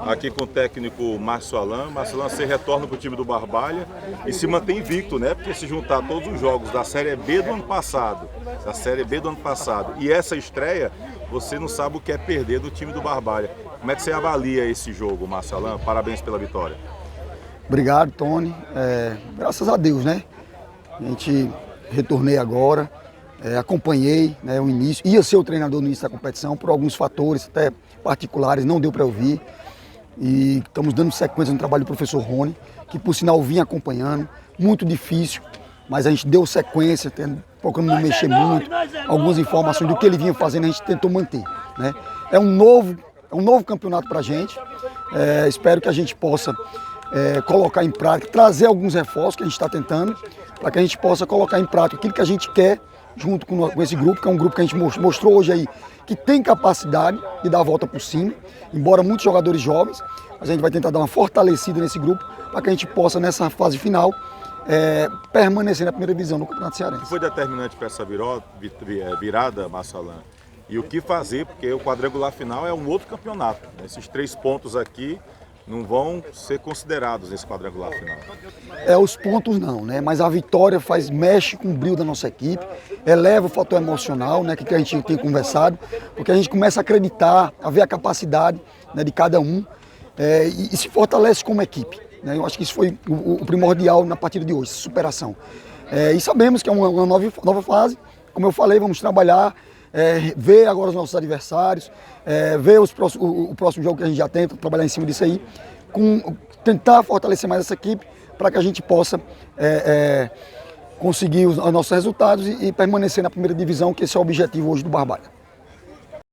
aqui com o técnico Márcio Alan. Márcio Alan, você retorna para o time do Barbalha e se mantém invicto, né? Porque se juntar todos os jogos da Série B do ano passado, e essa estreia, você não sabe o que é perder do time do Barbalha. Como é que você avalia esse jogo, Márcio Alan? Parabéns pela vitória. Obrigado, Tony. Graças a Deus, né? A gente retornei agora, acompanhei, né, o início. Ia ser o treinador no início da competição, por alguns fatores até particulares, não deu para eu vir. E estamos dando sequência no trabalho do professor Rony, que por sinal vinha acompanhando, muito difícil, mas a gente deu sequência, procurando não mexer muito. Algumas informações do que ele vinha fazendo a gente tentou manter, né? É um novo campeonato para a gente. Espero que a gente possa colocar em prática, trazer alguns reforços que a gente está tentando, para que a gente possa colocar em prática aquilo que a gente quer junto com esse grupo, que é um grupo que a gente mostrou hoje aí, que tem capacidade de dar a volta por cima, embora muitos jogadores jovens, mas a gente vai tentar dar uma fortalecida nesse grupo, para que a gente possa, nessa fase final, permanecer na primeira divisão do Campeonato Cearense. O que foi determinante para essa virada, Márcio Alan? E o que fazer, porque o quadrangular final é um outro campeonato. Esses 3 pontos aqui não vão ser considerados nesse quadrangular final. Os pontos não, né? Mas a vitória mexe com o brilho da nossa equipe, eleva o fator emocional, né, que a gente tem conversado, porque a gente começa a acreditar, a ver a capacidade, né, de cada um, e se fortalece como equipe, né? Eu acho que isso foi o primordial na partida de hoje, superação. E sabemos que é uma nova fase, como eu falei, vamos trabalhar, ver agora os nossos adversários, ver o próximo jogo que a gente já tenta, trabalhar em cima disso aí, tentar fortalecer mais essa equipe para que a gente possa conseguir os nossos resultados e permanecer na primeira divisão, que esse é o objetivo hoje do Barbalha.